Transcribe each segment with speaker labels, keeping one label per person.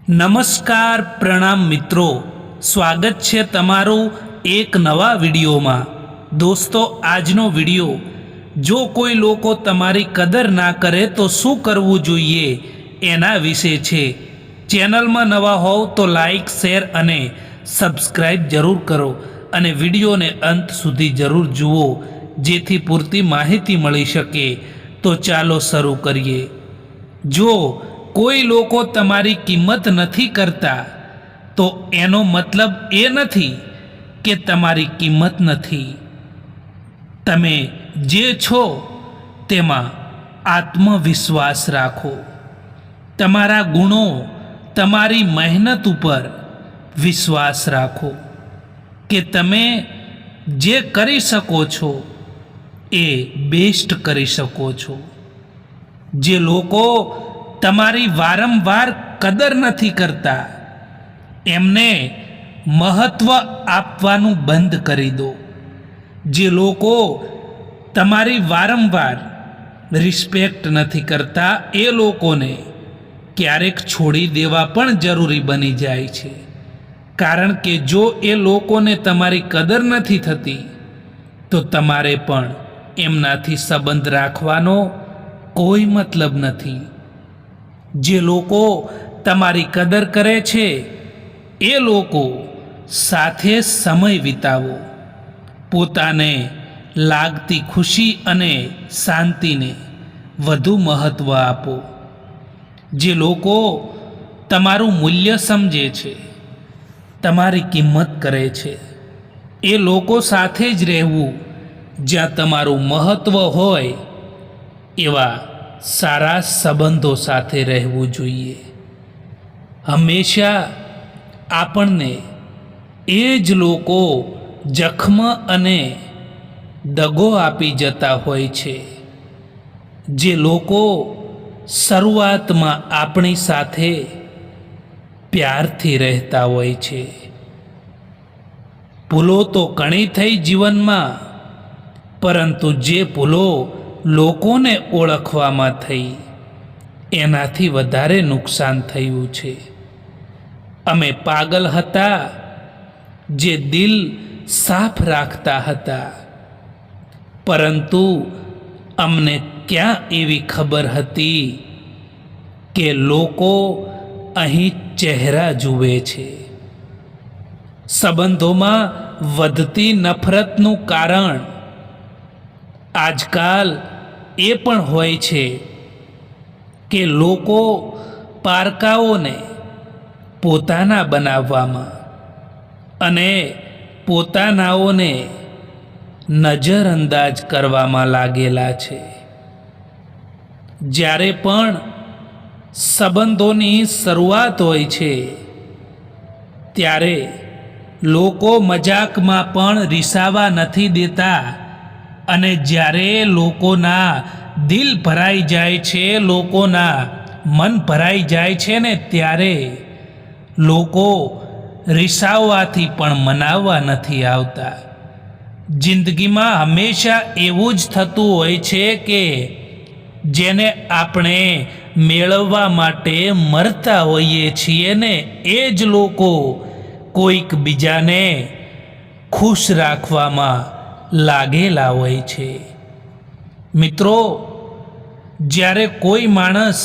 Speaker 1: નમસ્કાર પ્રણામ મિત્રો, સ્વાગત છે તમારું એક નવા વિડીયોમાં। દોસ્તો, આજનો વિડીયો જો કોઈ લોકો તમારી કદર ના કરે તો શું કરવું જોઈએ એના વિશે છે। ચેનલમાં નવા હોવ તો લાઈક, શેર અને સબસ્ક્રાઈબ જરૂર કરો અને વિડીયોને અંત સુધી જરૂર જુઓ જેથી પૂરતી માહિતી મળી શકે। તો ચાલો શરૂ કરીએ। જો કોઈ લોકો તમારી કિંમત નથી કરતા તો એનો મતલબ એ નથી કે તમારી કિંમત નથી। તમે જે છો તેમાં આત્મવિશ્વાસ રાખો, તમારા ગુણો, તમારી મહેનત ઉપર વિશ્વાસ રાખો કે તમે જે કરી શકો છો એ બેસ્ટ કરી શકો છો। જે લોકો તમારી વારંવાર કદર નથી કરતા એમને મહત્વ આપવાનું બંધ કરી દો। જે લોકો તમારી વારંવાર રિસ્પેક્ટ નથી કરતા એ લોકોને ક્યારેક છોડી દેવા પણ જરૂરી બની જાય છે, કારણ કે જો એ લોકોને તમારી કદર નથી થતી તો તમારે પણ એમનાથી સંબંધ રાખવાનો કોઈ મતલબ નથી। જે લોકો તમારી કદર કરે છે એ લોકો સાથે સમય વિતાવો, પોતાને લાગતી ખુશી અને શાંતિને વધુ મહત્ત્વ આપો। જે લોકો તમારું મૂલ્ય સમજે છે, તમારી કિંમત કરે છે, એ લોકો સાથે જ રહેવું જ્યાં તમારું મહત્ત્વ હોય એવા સારા સંબંધો સાથે રહેવું જોઈએ। હંમેશા આપણને એ જ લોકો જખમ અને દગો આપી જતા હોય છે। જે લોકો શરૂઆતમાં આપણી સાથે પ્યારથી રહેતા હોય છે। ભૂલો તો ઘણી થઈ જીવનમાં, પરંતુ જે ભૂલો લોકોને ઓળખવામાં થઈ એનાથી વધારે નુકસાન થયું છે। અમે પાગલ હતા જે દિલ સાફ રાખતા હતા, પરંતુ અમને ક્યાં એવી ખબર હતી કે લોકો અહીં ચહેરા જુએ છે। સંબંધોમાં વધતી નફરતનું કારણ આજકાલ એ પણ હોય છે કે લોકો પારકાઓને પોતાના બનાવવામાં અને પોતાનાઓને નજરઅંદાજ કરવામાં લાગેલા છે। જ્યારે પણ સંબંધોની શરૂઆત હોય છે ત્યારે લોકો મજાકમાં પણ રિસાવા નથી દેતા, અને જ્યારે લોકોના દિલ ભરાઈ જાય છે, લોકોના મન ભરાઈ જાય છે ને ત્યારે લોકો રિસાવવાથી પણ મનાવવા નથી આવતા। જિંદગીમાં હંમેશા એવું જ થતું હોય છે કે જેને આપણે મેળવવા માટે મરતા હોઈએ છીએ ને એ જ લોકો કોઈક બીજાને ખુશ રાખવામાં લાગેલા હોય છે। મિત્રો, જ્યારે કોઈ માણસ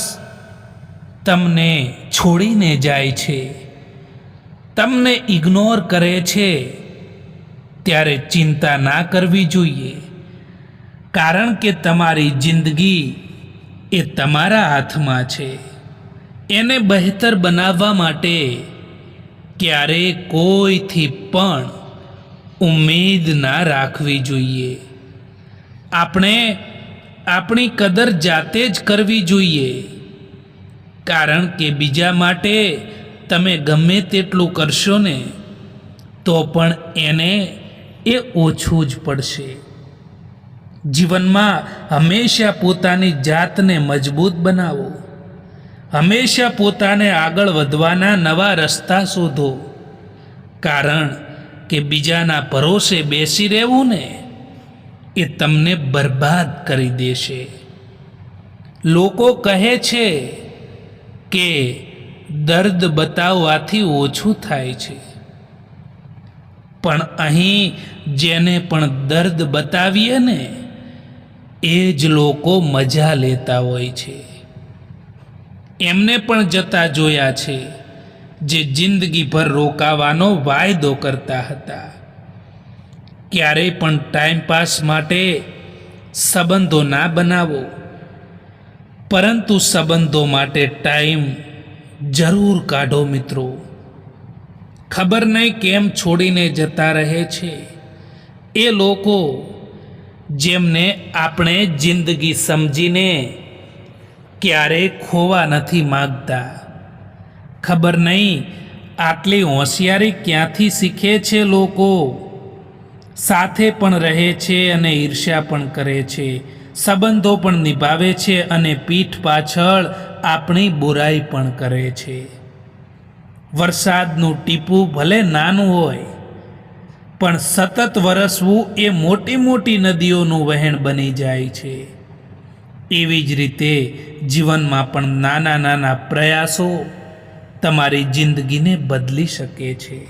Speaker 1: તમને છોડીને જાય છે, તમને ઇગ્નોર કરે છે, ત્યારે ચિંતા ના કરવી જોઈએ, કારણ કે તમારી જિંદગી એ તમારા હાથમાં છે। એને બહેતર બનાવવા માટે ક્યારેય કોઈથી પણ ઉમ્મીદ ના રાખવી જોઈએ। આપણે આપણી કદર જાતે જ કરવી જોઈએ, કારણ કે બીજા માટે તમે ગમે તેટલું કરશો ને તો પણ એને એ ઓછું જ પડશે। જીવનમાં હંમેશા પોતાની જાતને મજબૂત બનાવો, હંમેશા પોતાને આગળ વધવાના નવા રસ્તા શોધો, કારણ કે બીજાના ભરોસે બેસી રહેવું ને એ તમને બરબાદ કરી દેશે। લોકો કહે છે કે દર્દ બતાવવાથી ઓછું થાય છે, પણ અહીં જેને પણ દર્દ બતાવીએ ને એ જ લોકો મજા લેતા હોય છે. એમને પણ જતા જોયા છે જે જિંદગીભર રોકાવાનો વાયદો કરતા હતા. ક્યારેય પણ ટાઈમપાસ માટે સંબંધો ના બનાવો, પરંતુ સંબંધો માટે ટાઈમ જરૂર કાઢો મિત્રો. ખબર નહીં કેમ છોડીને જતા રહે છે એ લોકો જેમને આપણે જિંદગી સમજીને ક્યારેય ખોવા નથી માગતા. ખબર નહીં આટલી હોશિયારી ક્યાંથી શીખે છે લોકો. સાથે પણ રહે છે અને ઈર્ષ્યા પણ કરે છે, સંબંધો પણ નિભાવે છે અને પીઠ પાછળ આપણી બુરાઈ પણ કરે છે. વરસાદનું ટીપું ભલે નાનું હોય, પણ સતત વરસવું એ મોટી મોટી નદીઓનું વહેણ બની જાય છે. એવી જ રીતે જીવનમાં પણ નાના નાના પ્રયાસો તમારી જિંદગીને બદલી શકે છે.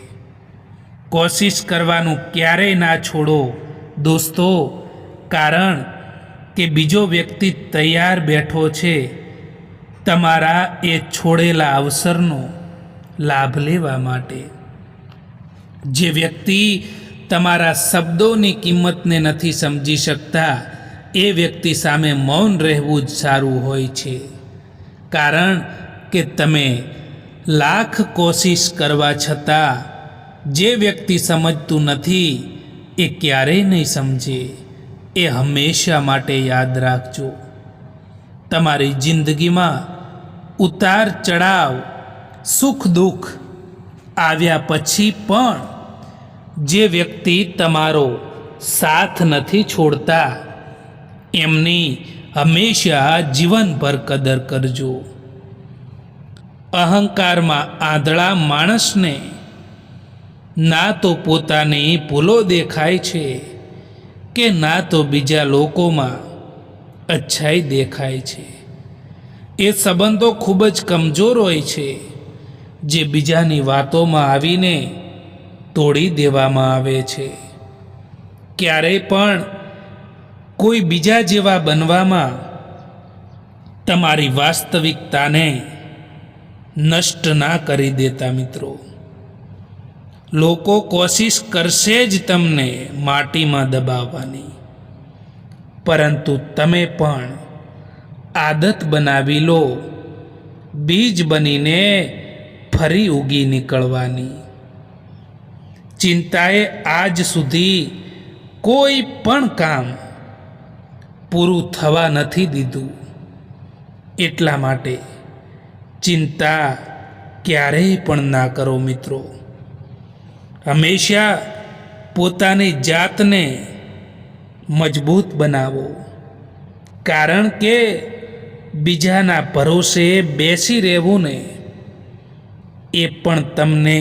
Speaker 1: કોશિશ કરવાનું ક્યારેય ના છોડો દોસ્તો, કારણ કે બીજો વ્યક્તિ તૈયાર બેઠો છે તમારા એ છોડેલા અવસરનો લાભ લેવા માટે. જે વ્યક્તિ તમારા શબ્દોની કિંમતને નથી સમજી શકતા એ વ્યક્તિ સામે મૌન રહેવું જ સારું હોય છે, કારણ કે તમે લાખ કોશિશ કરવા છતાં જે વ્યક્તિ સમજતું નથી એ ક્યારેય નહીં સમજે. એ હંમેશા માટે યાદ રાખજો. તમારી જિંદગીમાં ઉતાર ચઢાવ, સુખ દુઃખ આવ્યા પછી પણ જે વ્યક્તિ તમારો સાથ નથી છોડતા એમની હંમેશા જીવનભર કદર કરજો. અહંકારમાં આંધળા માણસને ના તો પોતાની ભૂલો દેખાય છે કે ના તો બીજા લોકોમાં અચ્છાઈ દેખાય છે. એ સંબંધો ખૂબ જ કમજોર હોય છે જે બીજાની વાતોમાં આવીને તોડી દેવામાં આવે છે. ક્યારેય પણ કોઈ બીજા જેવા બનવામાં તમારી વાસ્તવિકતાને નષ્ટ ના કરી દેતા મિત્રો. લોકો કોશિશ કરશે જ તમને માટીમાં દબાવવાની, પરંતુ તમે પણ આદત બનાવી લો બીજ બનીને ફરી ઉગી નીકળવાની. ચિંતાએ આજ સુધી કોઈ પણ કામ પૂરું થવા નથી દીધું, એટલા માટે ચિંતા ક્યારેય પણ ના કરો મિત્રો. હંમેશા પોતાની જાતને મજબૂત બનાવો, કારણ કે બીજાના ભરોસે બેસી રહેવું ને એ પણ તમને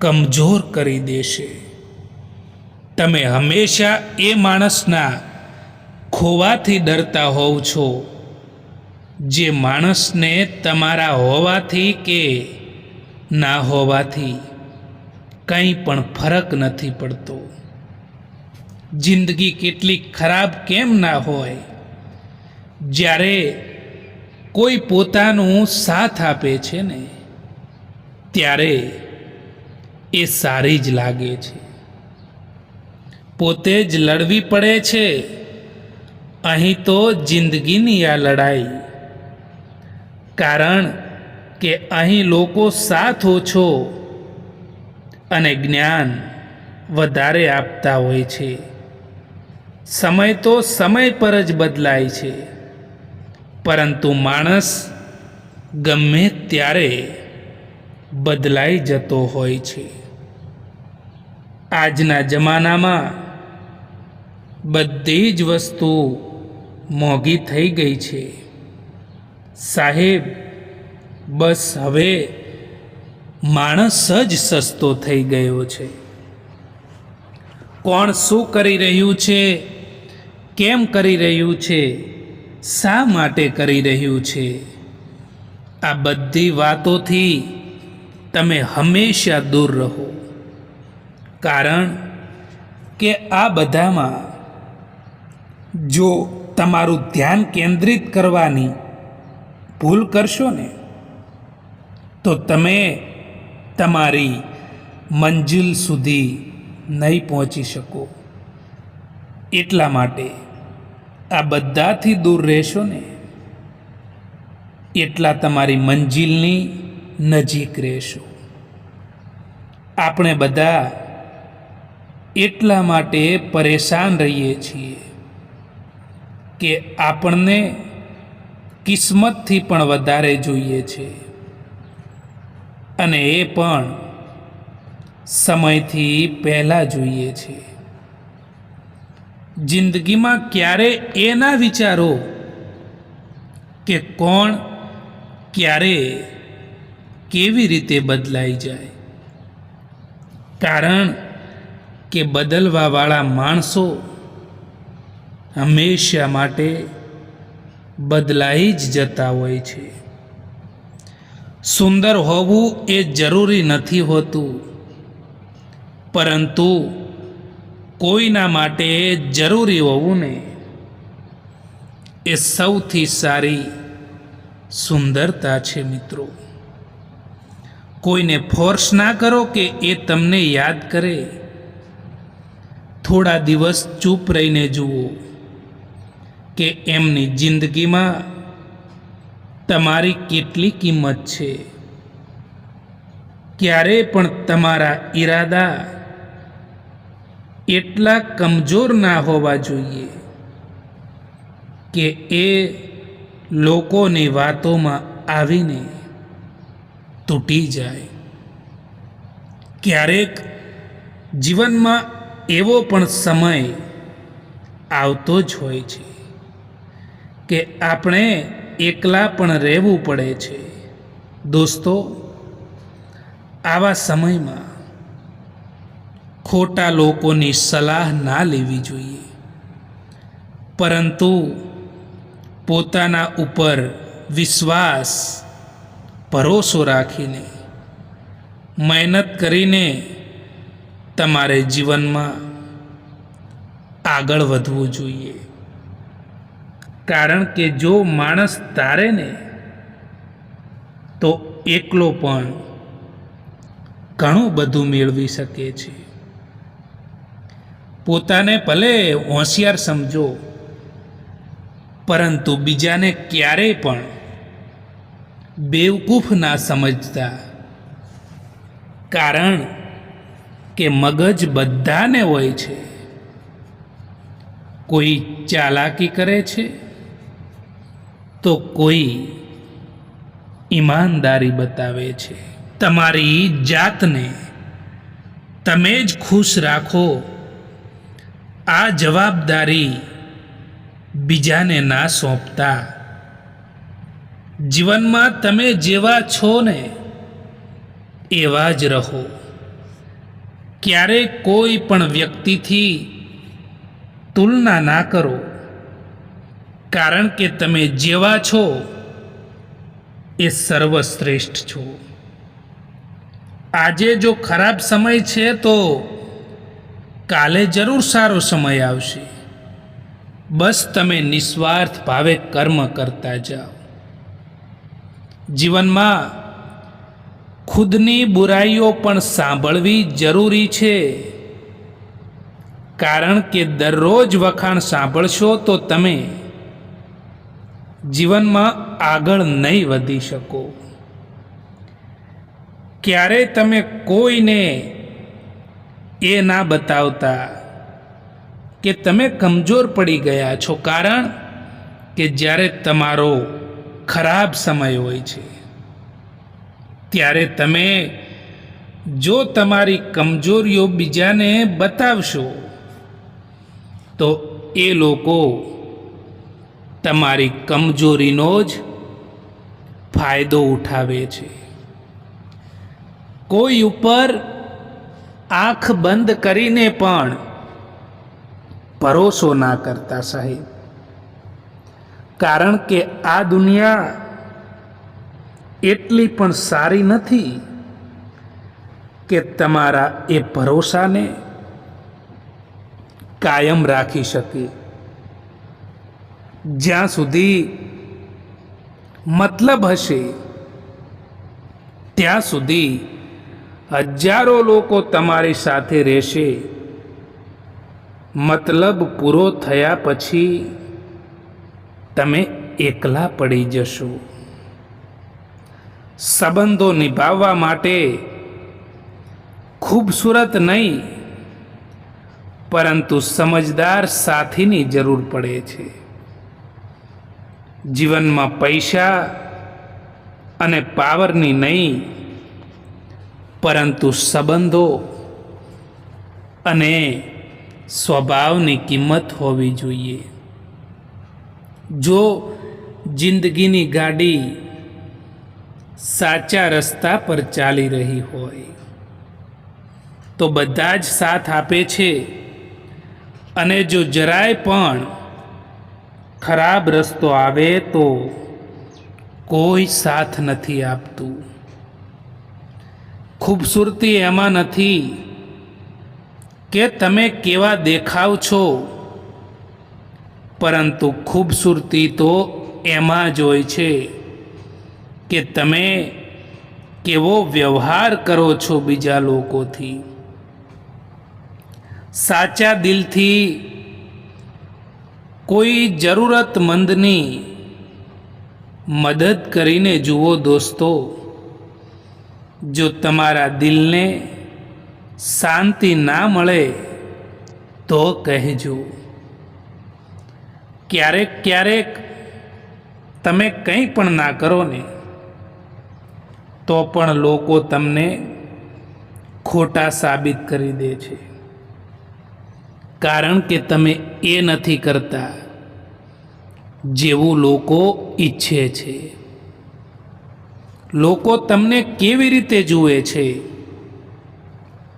Speaker 1: કમજોર કરી દેશે. તમે હંમેશા એ માણસના ખોવાથી ડરતા હોવ છો જે માણસને તમારા હોવાથી કે ના હોવાથી કંઈ પણ ફરક નથી પડતો. જિંદગી કેટલી ખરાબ કેમ ના હોય, જ્યારે કોઈ પોતાનું સાથ આપે છે ને ત્યારે એ સારી જ લાગે છે. પોતે જ લડવી પડે છે અહીં તો જિંદગીની આ લડાઈ, કારણ કે અહીં લોકો સાથ ઓછો અને જ્ઞાન વધારે આપતા હોય છે. સમય તો સમય પર જ બદલાય છે, પરંતુ માણસ ગમે ત્યારે બદલાઈ જતો હોય છે. આજના જમાનામાં બધી જ વસ્તુ મોંઘી થઈ ગઈ છે સાહેબ. બસ હવે માણસ જ સસ્તો થઈ ગયો છે. કોણ શું કરી રહ્યું છે, કેમ કરી રહ્યું છે, શા માટે કરી રહ્યું છે, આ બધી વાતોથી તમે હંમેશા દૂર રહો, કારણ કે આ બધામાં જો તમારું ધ્યાન કેન્દ્રિત કરવાની ભૂલ કરશો ને તો તમે તમારી મંજિલ સુધી નહીં પહોંચી શકો. એટલા માટે આ બધાથી દૂર રહેશો ને એટલા તમારી મંજિલની નજીક રહેશો. આપણે બધા એટલા માટે પરેશાન રહીએ છીએ કે આપણને કિસ્મતથી પણ વધારે જોઈએ છે, અને એ પણ સમયથી પહેલાં જોઈએ છે. જિંદગીમાં ક્યારે એ ના વિચારો કે કોણ ક્યારે કેવી રીતે બદલાઈ જાય, કારણ કે બદલવાવાળા માણસો હંમેશા માટે બદલાઈ જ જતા હોય છે. સુંદર હોવું એ જરૂરી નથી હોતું, પરંતુ કોઈના માટે જરૂરી હોવું ને એ સૌથી સારી સુંદરતા છે મિત્રો. કોઈને ફોર્સ ના કરો કે એ તમને યાદ કરે. થોડા દિવસ ચૂપ રહીને જુઓ કે એમની જિંદગીમાં તમારી કેટલી કિંમત છે. ક્યારે પણ તમારા ઈરાદા એટલા કમજોર ના હોવા જોઈએ કે એ લોકોની વાતોમાં આવીને તૂટી જાય. ક્યારેક જીવનમાં એવો પણ સમય આવતો જ હોય છે કે આપણે એકલા પણ રહેવું પડે છે. દોસ્તો, આવા સમયમાં ખોટા લોકોની સલાહ ના લેવી જોઈએ, પરંતુ પોતાના ઉપર વિશ્વાસ ભરોસો રાખીને મહેનત કરીને તમારે જીવનમાં આગળ વધવું જોઈએ. કારણ કે જો માણસ તારે ને તો એકલો પણ ઘણું બધું મેળવી શકે છે. પોતાને ભલે હોશિયાર સમજો, પરંતુ બીજાને ક્યારેય પણ બેવકૂફ ના સમજતા, કારણ કે મગજ બધાને હોય છે. કોઈ ચાલાકી કરે છે તો કોઈ ઈમાનદારી બતાવે છે. તમારી જાતને તમે જ ખુશ રાખો, આ જવાબદારી બીજાને ના સોંપતા. જીવનમાં તમે જેવા છો ને એવા જ રહો. ક્યારેય કોઈ પણ વ્યક્તિથી તુલના ના કરો, કારણ કે તમે જેવા છો એ સર્વશ્રેષ્ઠ છો. આજે જો ખરાબ સમય છે તો કાલે જરૂર સારો સમય આવશે. બસ તમે નિસ્વાર્થ ભાવે કર્મ કરતા જાઓ. જીવનમાં ખુદની બુરાઈઓ પણ સાંભળવી જરૂરી છે, કારણ કે દરરોજ વખાણ સાંભળશો તો તમે જીવનમાં આગળ નહીં વધી શકો. ક્યારે તમે કોઈને એ ના બતાવતા કે તમે કમજોર પડી ગયા છો, કારણ કે જ્યારે તમારો ખરાબ સમય હોય છે ત્યારે તમે જો તમારી કમજોરીઓ બીજાને બતાવશો તો એ લોકો તમારી કમજોરીનો જ ફાયદો ઉઠાવે છે. કોઈ ઉપર આંખ બંધ કરીને પણ ભરોસો ના કરતા સાહેબ, કારણ કે આ દુનિયા એટલી પણ સારી નથી કે તમારા એ ભરોસાને કાયમ રાખી શકે. જ્યાં સુધી મતલબ હશે ત્યાં સુધી હજારો લોકો તમારી સાથે રહેશે. મતલબ પૂરો થયા પછી તમે એકલા પડી જશો. સંબંધો નિભાવવા માટે ખૂબસૂરત નહીં પરંતુ સમજદાર સાથીની જરૂર પડે છે. જીવનમાં પૈસા અને પાવરની નહીં પરંતુ સંબંધો અને સ્વભાવની કિંમત હોવી જોઈએ. જો જિંદગીની ગાડી સાચા રસ્તા પર ચાલી રહી હોય તો બધા જ સાથ આપે છે, અને જો જરાય પણ ખરાબ રસ્તો આવે તો કોઈ સાથ નથી આપતું. ખૂબસૂરતી એમાં નથી કે તમે કેવા દેખાવ છો, પરંતુ ખૂબસૂરતી તો એમાં જ હોય છે કે તમે કેવો વ્યવહાર કરો છો બીજા લોકોથી. સાચા દિલથી કોઈ જરૂરતમંદની મદદ કરીને જુઓ દોસ્તો. જો તમારા દિલને શાંતિ ના મળે તો કહેજો. ક્યારેક ક્યારેક તમે કંઈ પણ ના કરો ને તો પણ લોકો તમને ખોટા સાબિત કરી દે છે, કારણ કે તમે એ નથી કરતા જેવું લોકો ઈચ્છે છે. લોકો તમને કેવી રીતે જુએ છે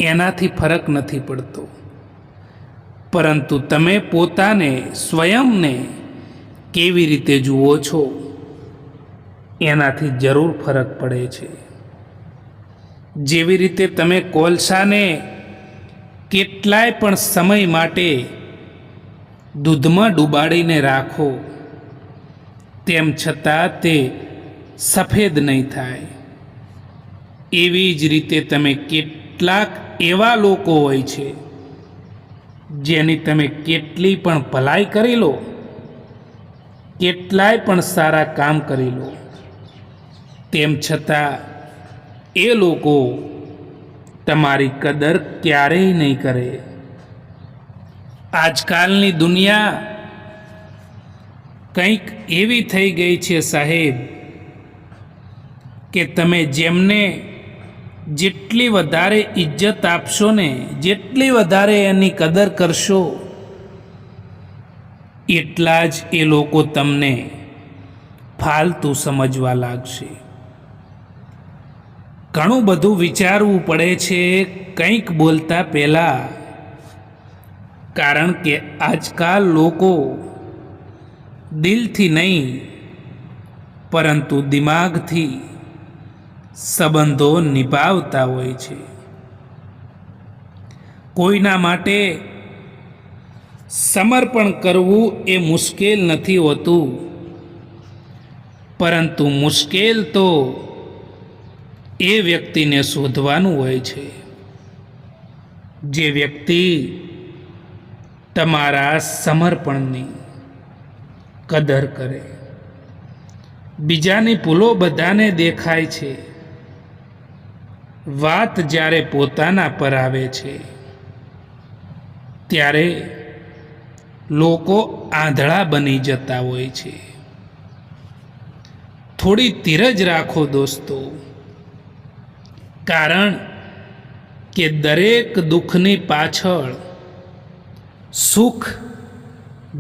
Speaker 1: એનાથી ફરક નથી પડતો, પરંતુ તમે પોતાને સ્વયંને કેવી રીતે જુઓ છો એનાથી જરૂર ફરક પડે છે. જેવી રીતે તમે કોલસાને કેટલાય પણ સમય માટે દૂધમાં ડૂબાડીને રાખો તેમ છતાં તે સફેદ નહીં થાય, એવી જ રીતે તમે કેટલાક એવા લોકો હોય છે જેની તમે કેટલી પણ ભલાઈ કરી લો, કેટલાય પણ સારા કામ કરી લો, તેમ છતાં એ લોકો તમારી કદર ક્યારેય નહીં કરે. આજકાલની દુનિયા કંઈક એવી થઈ ગઈ છે સાહેબ કે તમે જેમને જેટલી વધારે ઇજ્જત આપશો ને, જેટલી વધારે એની કદર કરશો, એટલા જ એ લોકો તમને ફાલતુ સમજવા લાગશે. ઘણું બધું વિચારવું પડે છે કંઈક બોલતા પહેલાં, કારણ કે આજકાલ લોકો દિલથી નહીં પરંતુ દિમાગથી સંબંધો નિભાવતા હોય છે. કોઈના માટે સમર્પણ કરવું એ મુશ્કેલ નથી હોતું, પરંતુ મુશ્કેલ તો એ વ્યક્તિને શોધવાનું હોય છે જે વ્યક્તિ તમારા સમર્પણની કદર કરે. બીજાની ભૂલો બધાને દેખાય છે, વાત જ્યારે પોતાના પર આવે છે ત્યારે લોકો આંધળા બની જતા હોય છે. થોડી ધીરજ રાખો દોસ્તો, કારણ કે દરેક દુઃખની પાછળ સુખ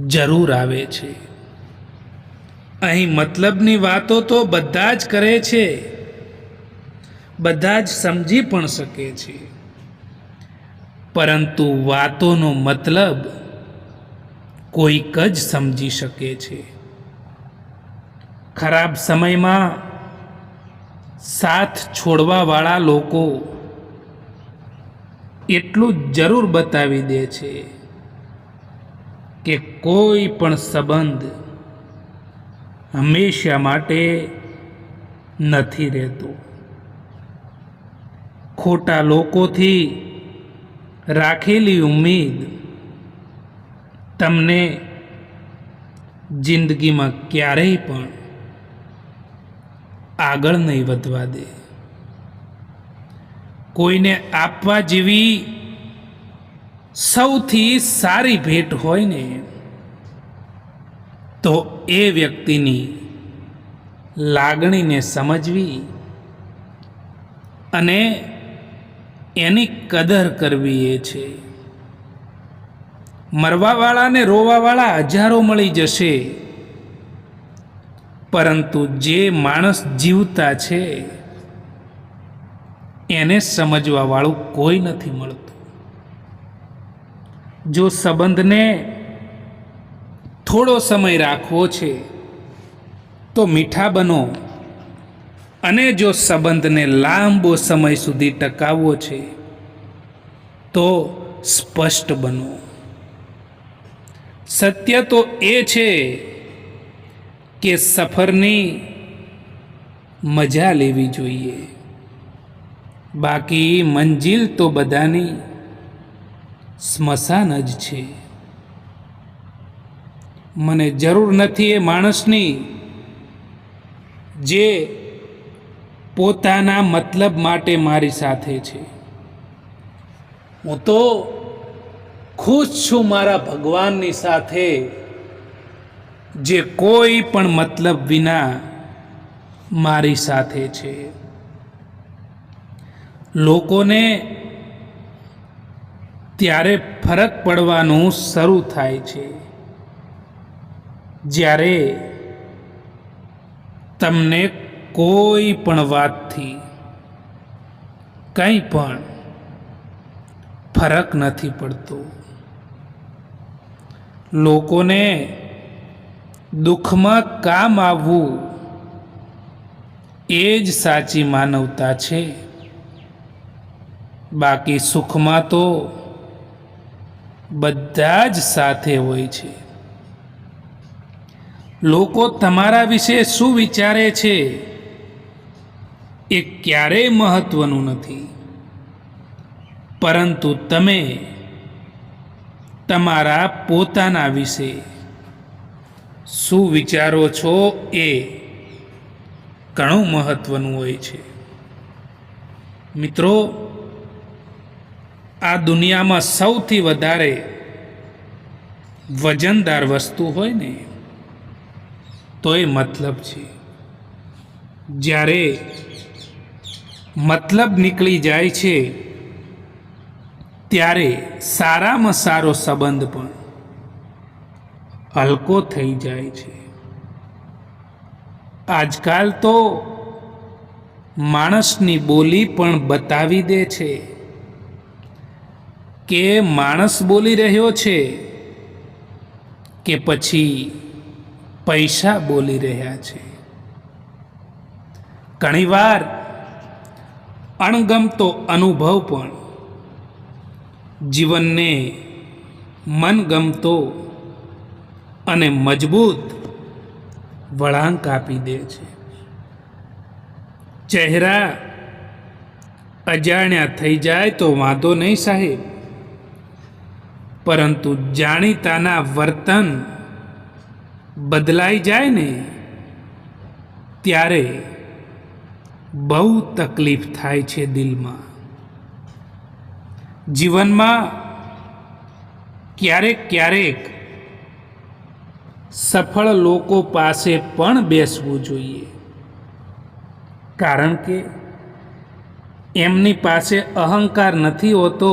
Speaker 1: જરૂર આવે છે. અહીં મતલબની વાતો તો બધા જ કરે છે, બધા જ સમજી પણ શકે છે, પરંતુ વાતોનો મતલબ કોઈક જ સમજી શકે છે. ખરાબ સમયમાં સાથ છોડવાવાળા લોકો એટલું જરૂર બતાવી દે છે કે કોઈ પણ સંબંધ હંમેશા માટે નથી રહેતો. ખોટા લોકોથી રાખેલી ઉમ્મીદ તમને જિંદગીમાં ક્યારેય પણ આગળ નહીં વધવા દે. કોઈને આપવા જેવી સૌથી સારી ભેટ હોય ને તો એ વ્યક્તિની લાગણીને સમજવી અને એની કદર કરવી એ છે. મરવાવાળાને રોવાવાળા હજારો મળી જશે, પરંતુ જે માણસ જીવતા છે એને સમજવાવાળું કોઈ નથી મળતું. જો સંબંધને થોડો સમય રાખવો છે તો મીઠા બનો, અને જો સંબંધને લાંબો સમય સુધી ટકાવવો છે તો સ્પષ્ટ બનો. સત્ય તો એ છે કે સફરની મજા લેવી જોઈએ, બાકી મંજિલ તો બધાની સ્મશાન જ છે. મને જરૂર નથી એ માણસની જે પોતાના મતલબ માટે મારી સાથે છે. હું તો ખુશ છું મારા ભગવાનની સાથે, જે કોઈ પણ મતલબ વિના મારી સાથે છે. લોકોને ત્યારે ફરક પડવાનું શરૂ થાય છે જ્યારે તમને કોઈ પણ વાતથી કંઈ પણ ફરક નથી પડતો. લોકોને દુઃખમાં કામ આવવું એ જ સાચી માનવતા છે, બાકી સુખમાં તો બધા જ સાથે હોય છે. લોકો તમારા વિશે શું વિચારે છે એ ક્યારેય મહત્વનું નથી, પરંતુ તમે તમારા પોતાના વિશે શું વિચારો છો એ ઘણું મહત્વનું હોય છે. મિત્રો, આ દુનિયામાં સૌથી વધારે વજનદાર વસ્તુ હોય ને તો એ મતલબ છે. જ્યારે મતલબ નીકળી જાય છે ત્યારે સારામાં સારો સંબંધ પણ હલકો થઈ જાય છે. આજકાલ તો માણસની બોલી પણ બતાવી દે છે કે માણસ બોલી રહ્યો છે કે પછી પૈસા બોલી રહ્યા છે. ઘણીવાર અણગમતો અનુભવ પણ જીવનને મનગમતો અને મજબૂત વળાંક આપી દે છે. ચહેરા અજાણ્યા થઈ જાય તો વાંધો નહીં સાહેબ, પરંતુ જાણીતાના વર્તન બદલાઈ જાય ને ત્યારે બહુ તકલીફ થાય છે દિલમાં. જીવનમાં ક્યારેક ક્યારેક સફળ લોકો પાસે પણ બેસવું જોઈએ, કારણ કે એમની પાસે અહંકાર નથી હોતો,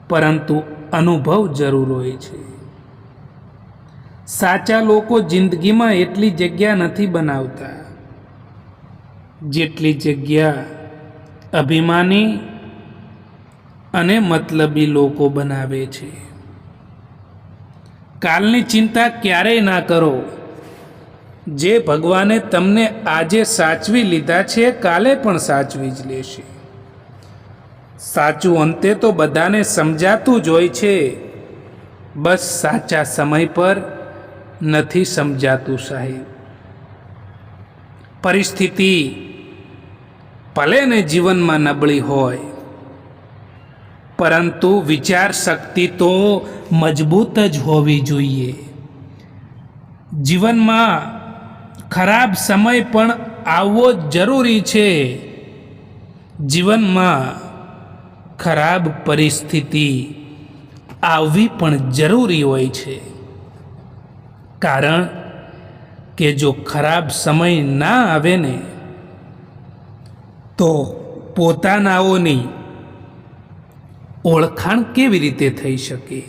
Speaker 1: પરંતુ અનુભવ જરૂર હોય છે. સાચા લોકો જિંદગીમાં એટલી જગ્યા નથી બનાવતા જેટલી જગ્યા અભિમાની અને મતલબી લોકો બનાવે છે. કાલની ચિંતા ક્યારેય ના કરો, જે ભગવાને તમને આજે સાચવી લીધા છે કાલે પણ સાચવી જ લેશે. સાચું અંતે તો બધાને સમજાતું જ હોય છે, બસ સાચા સમય પર નથી સમજાતું સાહેબ. પરિસ્થિતિ ભલે ને જીવનમાં નબળી હોય, પરંતુ વિચાર શક્તિ તો મજબૂત જ હોવી જોઈએ. જીવનમાં ખરાબ સમય પણ આવવો જ જરૂરી છે. જીવનમાં ખરાબ પરિસ્થિતિ આવવી પણ જરૂરી હોય છે, કારણ કે જો ખરાબ સમય ના આવે ને તો પોતાનાઓની ઓળખાણ કેવી રીતે થઈ શકે?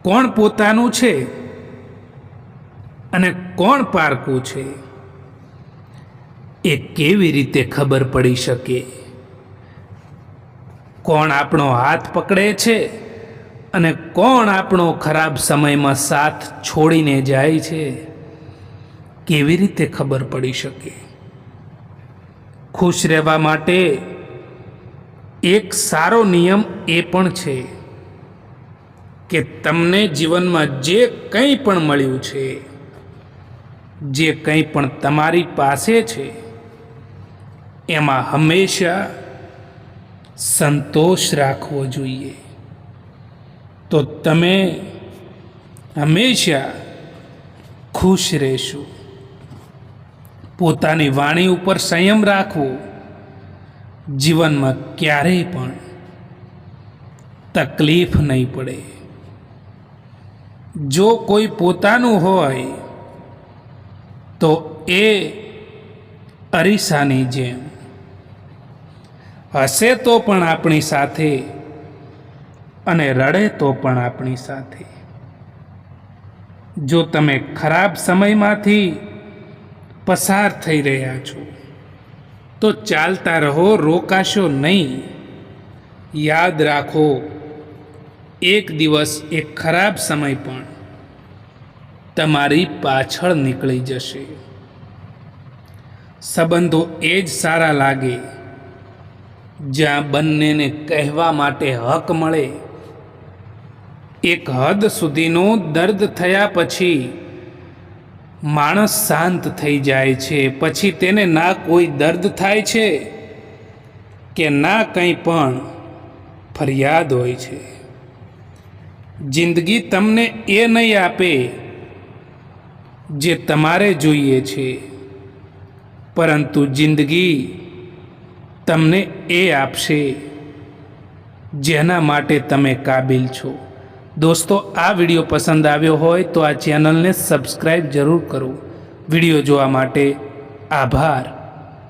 Speaker 1: કોણ પોતાનું છે અને કોણ પારકું છે એ કેવી રીતે ખબર પડી શકે? કોણ આપણો હાથ પકડે છે અને કોણ આપણો ખરાબ સમયમાં સાથ છોડીને જાય છે, કેવી રીતે ખબર પડી શકે? ખુશ રહેવા માટે એક સારો નિયમ એ પણ છે કે તમને જીવનમાં જે કંઈ પણ મળ્યું છે, જે કંઈ પણ તમારી પાસે છે, એમાં હંમેશા સંતોષ રાખવો જોઈએ. તો તમે હંમેશા ખુશ રહેશો. પોતાની વાણી ઉપર સંયમ રાખવો. જીવનમાં ક્યારેય પણ તકલીફ નહીં પડે. જો કોઈ પોતાનું હોય તો એ અરીસાની જેમ હસે તો પણ આપણી સાથે અને રડે તો પણ આપણી સાથે. જો તમે ખરાબ સમયમાંથી પસાર થઈ રહ્યા છો તો ચાલતા રહો, રોકાશો નહીં. યાદ રાખો, એક દિવસ એક ખરાબ સમય પણ તમારી પાછળ નીકળી જશે. સંબંધો એ જ સારા લાગે જ્યાં બંનેને કહેવા માટે હક મળે. એક હદ સુધીનો દર્દ થયા પછી માણસ શાંત થઈ જાય છે. પછી તેને ના કોઈ દર્દ થાય છે કે ના કંઈ પણ ફરિયાદ હોય છે. જિંદગી તમને એ નહીં આપે જે તમારે જોઈએ છે, પરંતુ જિંદગી તમને એ આપશે જેના માટે તમે કાબિલ છો. દોસ્તો, આ વિડીયો પસંદ આવ્યો હોય તો આ ચેનલને સબસ્ક્રાઈબ જરૂર કરો. વિડીયો જોવા માટે આભાર.